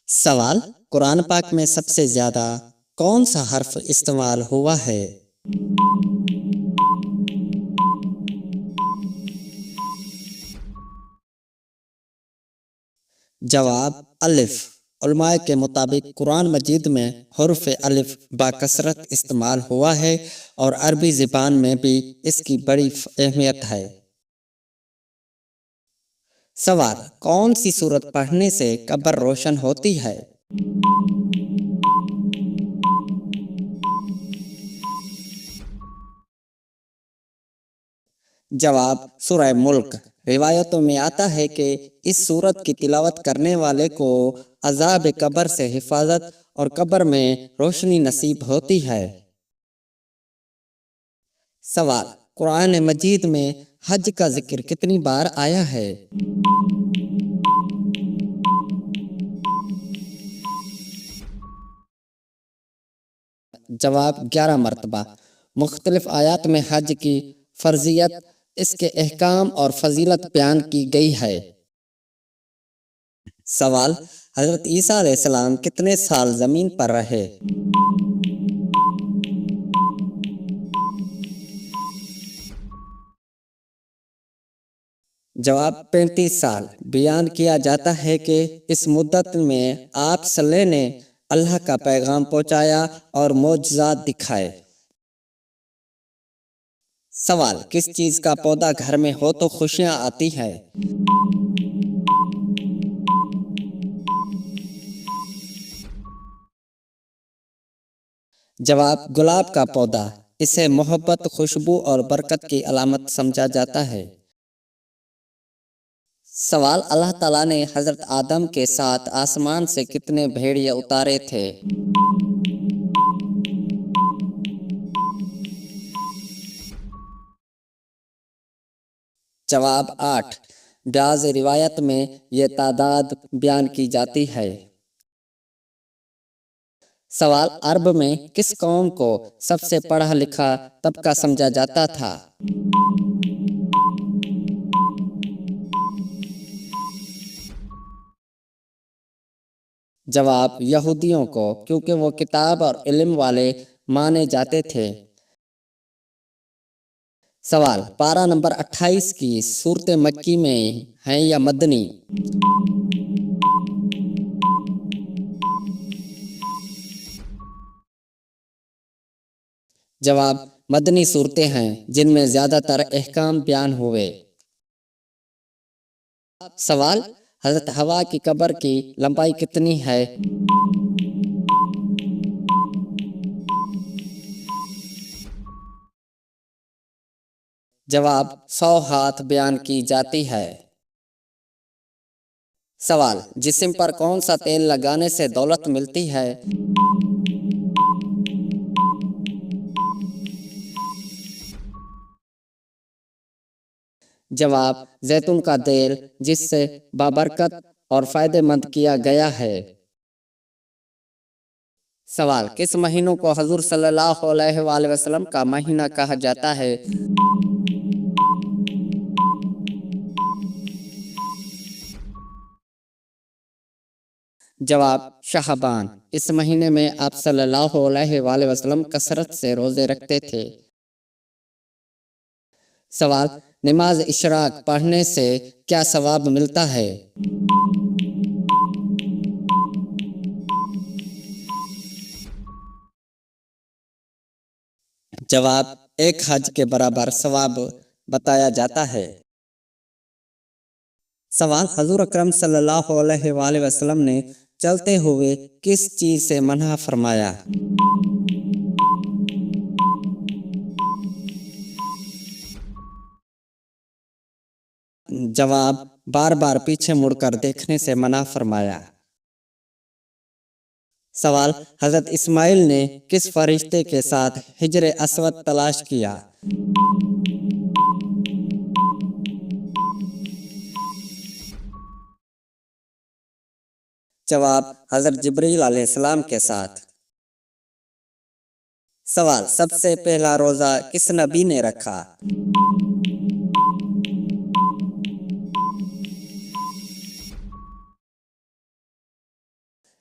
سوال: قرآن پاک میں سب سے زیادہ کون سا حرف استعمال ہوا ہے؟ جواب: الف۔ علماء کے مطابق قرآن مجید میں حرف الف باکثرت استعمال ہوا ہے اور عربی زبان میں بھی اس کی بڑی اہمیت ہے۔ سوال: کون سی سورت پڑھنے سے قبر روشن ہوتی ہے؟ جواب: سورہ ملک۔ روایتوں میں آتا ہے کہ اس سورت کی تلاوت کرنے والے کو عذاب قبر سے حفاظت اور قبر میں روشنی نصیب ہوتی ہے۔ سوال: قرآن مجید میں حج کا ذکر کتنی بار آیا ہے؟ جواب: 11 مرتبہ۔ مختلف آیات میں حج کی فرضیت، اس کے احکام اور فضیلت بیان کی گئی ہے۔ سوال: حضرت عیسیٰ علیہ السلام کتنے سال زمین پر رہے؟ جواب: 35 سال۔ بیان کیا جاتا ہے کہ اس مدت میں آپ صلی اللہ علیہ وسلم نے اللہ کا پیغام پہنچایا اور معجزات دکھائے۔ سوال: کس چیز کا پودا گھر میں ہو تو خوشیاں آتی ہیں؟ جواب: گلاب کا پودا۔ اسے محبت، خوشبو اور برکت کی علامت سمجھا جاتا ہے۔ سوال: اللہ تعالیٰ نے حضرت آدم کے ساتھ آسمان سے کتنے بھیڑیے اتارے تھے؟ جواب: 8۔ بعض روایت میں یہ تعداد بیان کی جاتی ہے۔ سوال: عرب میں کس قوم کو سب سے پڑھا لکھا طبقہ سمجھا جاتا تھا؟ جواب: یہودیوں کو، کیونکہ وہ کتاب اور علم والے مانے جاتے تھے۔ سوال: پارہ نمبر 28 کی سورت مکی میں ہے یا مدنی؟ جواب: مدنی صورتیں ہیں جن میں زیادہ تر احکام بیان ہوئے۔ سوال: حضرت حوا کی قبر کی لمبائی کتنی ہے؟ جواب: 100 ہاتھ بیان کی جاتی ہے۔ سوال: جسم پر کون سا تیل لگانے سے دولت ملتی ہے؟ جواب: زیتون کا تیل، جس سے بابرکت اور فائدہ مند کیا گیا ہے۔ سوال: کس مہینوں کو حضور صلی اللہ علیہ وآلہ وسلم کا مہینہ کہا جاتا ہے؟ جواب: شعبان۔ اس مہینے میں آپ صلی اللہ علیہ وآلہ وسلم کثرت سے روزے رکھتے تھے۔ سوال: نماز اشراق پڑھنے سے کیا ثواب ملتا ہے؟ جواب: ایک حج کے برابر ثواب بتایا جاتا ہے۔ سوال: حضور اکرم صلی اللہ علیہ وآلہ وسلم نے چلتے ہوئے کس چیز سے منع فرمایا؟ جواب: بار بار پیچھے مڑ کر دیکھنے سے منع فرمایا۔ سوال: حضرت اسماعیل نے کس فرشتے کے ساتھ حجر اسود تلاش کیا؟ جواب: حضرت جبرائیل علیہ السلام کے ساتھ۔ سوال: سب سے پہلا روزہ کس نبی نے رکھا؟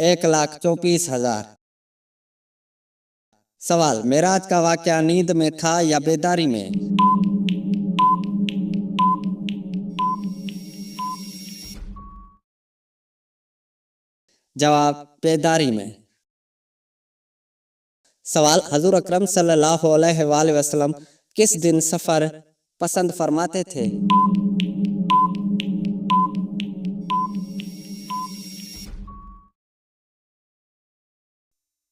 1,24,000। سوال، معراج کا واقعہ نیند میں تھا یا بیداری میں؟ جواب، بیداری میں۔ سوال، حضور اکرم صلی اللہ علیہ وآلہ وسلم کس دن سفر پسند فرماتے تھے؟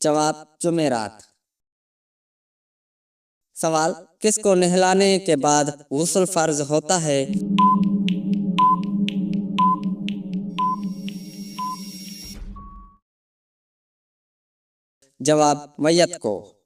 جواب، جمعرات۔ سوال، کس کو نہلانے کے بعد غسل فرض ہوتا ہے؟ جواب، میت کو۔